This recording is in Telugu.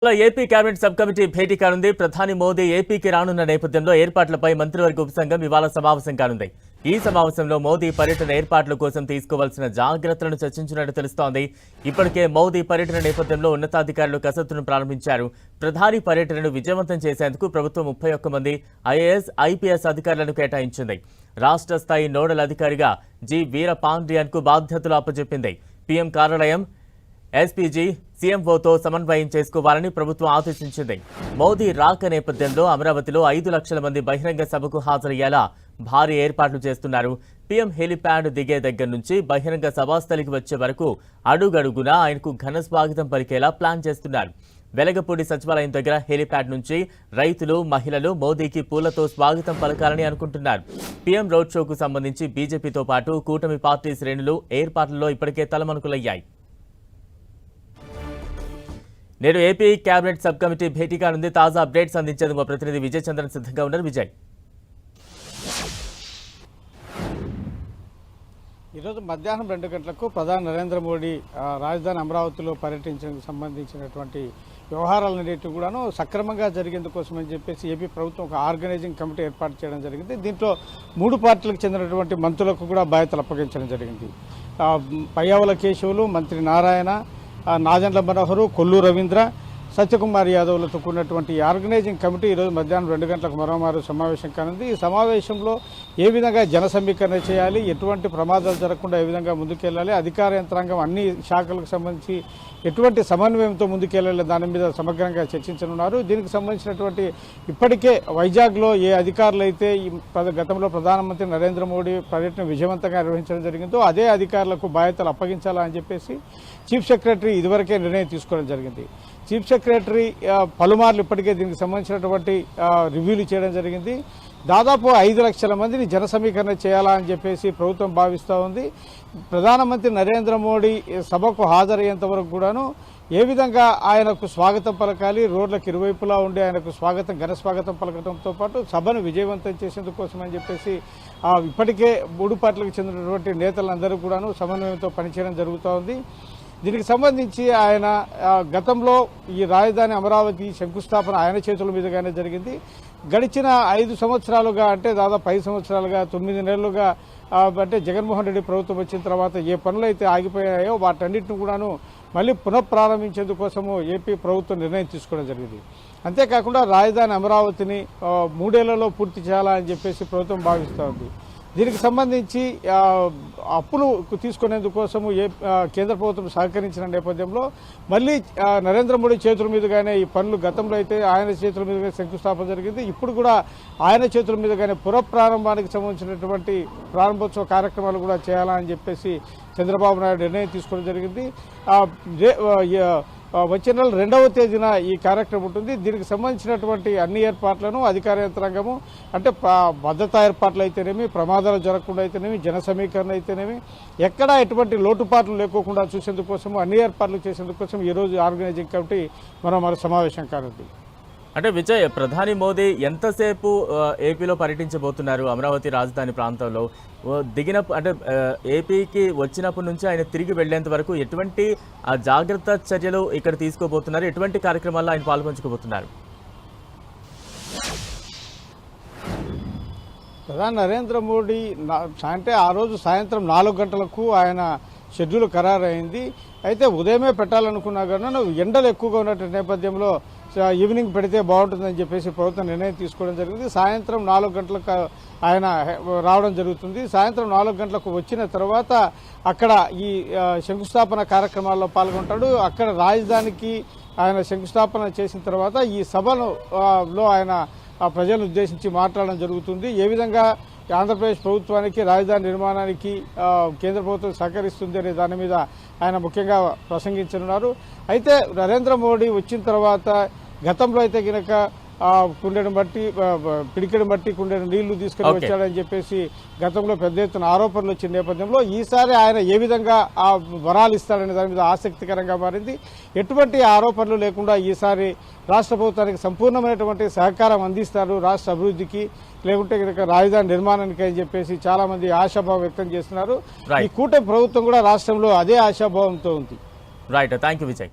ఏపీ కేబినెట్ సబ్ కమిటీ భేటీ కానుంది. ప్రధాని మోదీ ఏపీకి రానున్న నేపథ్యంలో ఏర్పాట్లపై మంత్రివర్గ ఉపసంఘం ఇవాళ సమావేశం కానుంది. ఈ సమావేశంలో మోదీ పర్యటన ఏర్పాట్ల కోసం తీసుకోవాల్సిన జాగ్రత్తలను చర్చించినట్టు తెలుస్తోంది. ఇప్పటికే మోదీ పర్యటన నేపథ్యంలో ఉన్నతాధికారులు కసరత్తును ప్రారంభించారు. ప్రధాని పర్యటనను విజయవంతం చేసేందుకు ప్రభుత్వం 31 మంది ఐఏఎస్, ఐపీఎస్ అధికారులను కేటాయించింది. రాష్ట్ర స్థాయి నోడల్ అధికారిగా జి వీరపాండ్యన్కు బాధ్యతలు అప్పచెప్పింది. పీఎం కార్యాలయం ఎస్పీజీ సీఎంఓతో సమన్వయం చేసుకోవాలని ప్రభుత్వం ఆదేశించింది. మోదీ రాక నేపథ్యంలో అమరావతిలో 5 లక్షల మంది బహిరంగ సభకు హాజరయ్యేలా భారీ ఏర్పాట్లు చేస్తున్నారు. పీఎం హెలిప్యాడ్ దిగే దగ్గర నుంచి బహిరంగ సభాస్థలికి వచ్చే వరకు అడుగడుగునా ఆయనకు ఘన స్వాగతం పలికేలా ప్లాన్ చేస్తున్నారు. వెలగపూడి సచివాలయం దగ్గర హెలిప్యాడ్ నుంచి రైతులు, మహిళలు మోదీకి పూలతో స్వాగతం పలకాలని అనుకుంటున్నారు. పీఎం రోడ్ షోకు సంబంధించి బీజేపీతో పాటు కూటమి పార్టీ శ్రేణులు ఏర్పాట్లలో ఇప్పటికే తలమణుకులయ్యాయి. నేడు ఏపీ కేబినెట్ సబ్ కమిటీ భేటీ కానుంది. తాజా అప్డేట్స్ అందించేందుకు మా ప్రతినిధి విజయ్ చంద్రన్ సిద్ధంగా ఉన్నారు. విజయ్, ఈరోజు మధ్యాహ్నం 2 గంటలకు ప్రధాని నరేంద్ర మోడీ రాజధాని అమరావతిలో పర్యటించడానికి సంబంధించినటువంటి వ్యవహారాలన్నిటి కూడాను సక్రమంగా జరిగేందుకోసమని చెప్పేసి ఏపీ ప్రభుత్వం ఒక ఆర్గనైజింగ్ కమిటీ ఏర్పాటు చేయడం జరిగింది. దీంట్లో 3 పార్టీలకు చెందినటువంటి మంత్రులకు కూడా బాధ్యతలు అప్పగించడం జరిగింది. పయ్యావుల కేశవులు, మంత్రి నారాయణ, నాదెండ్ల మనోహరు, కొల్లు రవీంద్ర, సత్యకుమార్ యాదవ్లతో కూడినటువంటి ఆర్గనైజింగ్ కమిటీ ఈరోజు మధ్యాహ్నం 2 గంటలకు మరోమారు సమావేశం కానుంది. ఈ సమావేశంలో ఏ విధంగా జన సమీకరణ చేయాలి, ఎటువంటి ప్రమాదాలు జరగకుండా ఏ విధంగా ముందుకెళ్లాలి, అధికార యంత్రాంగం అన్ని శాఖలకు సంబంధించి ఎటువంటి సమన్వయంతో ముందుకెళ్లాలి దాని మీద సమగ్రంగా చర్చించనున్నారు. దీనికి సంబంధించినటువంటి ఇప్పటికే వైజాగ్లో ఏ అధికారులు అయితే గతంలో ప్రధానమంత్రి నరేంద్ర మోడీ పర్యటన విజయవంతంగా నిర్వహించడం జరిగిందో అదే అధికారులకు బాధ్యతలు అప్పగించాలని చెప్పేసి చీఫ్ సెక్రటరీ ఇదివరకే నిర్ణయం తీసుకోవడం జరిగింది. చీఫ్ సెక్రటరీ పలుమార్లు ఇప్పటికే దీనికి సంబంధించినటువంటి రివ్యూలు చేయడం జరిగింది. దాదాపు 5 లక్షల మందిని జన సమీకరణ చేయాలా అని చెప్పేసి ప్రభుత్వం భావిస్తూ ఉంది. ప్రధానమంత్రి నరేంద్ర మోడీ సభకు హాజరయ్యేంత వరకు కూడాను ఏ విధంగా ఆయనకు స్వాగతం పలకాలి, రోడ్లకు ఇరువైపులా ఉండి ఆయనకు ఘన స్వాగతం పలకడంతో పాటు సభను విజయవంతం చేసేందుకోసం అని చెప్పేసి ఇప్పటికే 3 పార్టీలకు చెందినటువంటి నేతలందరూ కూడాను సమన్వయంతో పనిచేయడం జరుగుతూ ఉంది. దీనికి సంబంధించి ఆయన గతంలో ఈ రాజధాని అమరావతి శంకుస్థాపన ఆయన చేతుల మీదుగానే జరిగింది. గడిచిన 5 సంవత్సరాలుగా అంటే దాదాపు 5 సంవత్సరాలుగా 9 నెలలుగా అంటే జగన్మోహన్ రెడ్డి ప్రభుత్వం వచ్చిన తర్వాత ఏ పనులైతే ఆగిపోయాయో వాటన్నిటిని కూడాను మళ్ళీ పునఃప్రారంభించేందుకోసము ఏపీ ప్రభుత్వం నిర్ణయం తీసుకోవడం జరిగింది. అంతేకాకుండా రాజధాని అమరావతిని 3 ఏళ్లలో పూర్తి చేయాలని చెప్పేసి ప్రభుత్వం భావిస్తూ ఉంది. దీనికి సంబంధించి అప్పులు తీసుకునేందుకోసము కేంద్ర ప్రభుత్వం సహకరించిన నేపథ్యంలో మళ్ళీ నరేంద్ర మోడీ చేతుల మీదుగానే ఈ పనులు గతంలో అయితే ఆయన చేతుల మీదుగా శంకుస్థాపన జరిగింది. ఇప్పుడు కూడా ఆయన చేతుల మీదుగానే పునఃప్రారంభానికి సంబంధించినటువంటి ప్రారంభోత్సవ కార్యక్రమాలు కూడా చేయాలని చెప్పేసి చంద్రబాబు నాయుడు నిర్ణయం తీసుకోవడం జరిగింది. వచ్చే నెల 2వ తేదీన ఈ కార్యక్రమం ఉంటుంది. దీనికి సంబంధించినటువంటి అన్ని ఏర్పాట్లను అధికార యంత్రాంగము అంటే భద్రతా ఏర్పాట్లు అయితేనేమి, ప్రమాదాలు జరగకుండా అయితేనేమి, జన సమీకరణ అయితేనేమి, ఎక్కడా ఎటువంటి లోటుపాట్లు లేకోకుండా చూసేందుకోసము అన్ని ఏర్పాట్లు చేసేందుకోసం ఈరోజు ఆర్గనైజింగ్ కమిటీ మరో సమావేశం కానుంది. అంటే విజయ్, ప్రధాని మోదీ ఎంతసేపు ఏపీలో పర్యటించబోతున్నారు? అమరావతి రాజధాని ప్రాంతంలో అంటే ఏపీకి వచ్చినప్పటి నుంచి ఆయన తిరిగి వెళ్లేంత వరకు ఎటువంటి జాగ్రత్త చర్యలు ఇక్కడ తీసుకోబోతున్నారు? ఎటువంటి కార్యక్రమాల్లో ఆయన పాల్పంచుకోబోతున్నారు? ప్రధాని నరేంద్ర మోడీ అంటే ఆ రోజు సాయంత్రం 4 గంటలకు ఆయన షెడ్యూల్ ఖరారైంది. అయితే ఉదయమే పెట్టాలనుకున్నా కానీ ఎండలు ఎక్కువగా ఉన్నటువంటి నేపథ్యంలో ఈవినింగ్ పెడితే బాగుంటుందని చెప్పేసి ప్రభుత్వం నిర్ణయం తీసుకోవడం జరిగింది. సాయంత్రం 4 గంటలకు ఆయన రావడం జరుగుతుంది. సాయంత్రం 4 గంటలకు వచ్చిన తర్వాత అక్కడ ఈ శంకుస్థాపన కార్యక్రమాల్లో పాల్గొంటాడు. అక్కడ రాజధానికి ఆయన శంకుస్థాపన చేసిన తర్వాత ఈ సభలో ఆయన ప్రజలను ఉద్దేశించి మాట్లాడడం జరుగుతుంది. ఏ విధంగా ఆంధ్రప్రదేశ్ ప్రభుత్వానికి రాజధాని నిర్మాణానికి కేంద్ర ప్రభుత్వం సహకరిస్తుంది అనే దాని మీద ఆయన ముఖ్యంగా ప్రసంగించనున్నారు. అయితే నరేంద్ర మోడీ వచ్చిన తర్వాత గతంలో అయితే కనుక కుండెను బట్టి పిడికెడు బట్టి కుండెను నీళ్లు తీసుకుని వచ్చాడని చెప్పేసి గతంలో పెద్ద ఎత్తున ఆరోపణలు వచ్చిన నేపథ్యంలో ఈసారి ఆయన ఏ విధంగా ఆ వరాలు ఇస్తాడనే దాని మీద ఆసక్తికరంగా మారింది. ఎటువంటి ఆరోపణలు లేకుండా ఈసారి రాష్ట్ర ప్రభుత్వానికి సంపూర్ణమైనటువంటి సహకారం అందిస్తారు రాష్ట్ర అభివృద్ధికి, లేకుంటే కనుక రాజధాని నిర్మాణానికి అని చెప్పేసి చాలా మంది ఆశాభావం వ్యక్తం చేస్తున్నారు. ఈ కూటమి ప్రభుత్వం కూడా రాష్ట్రంలో అదే ఆశాభావంతో ఉంది. Right, thank you Vijay.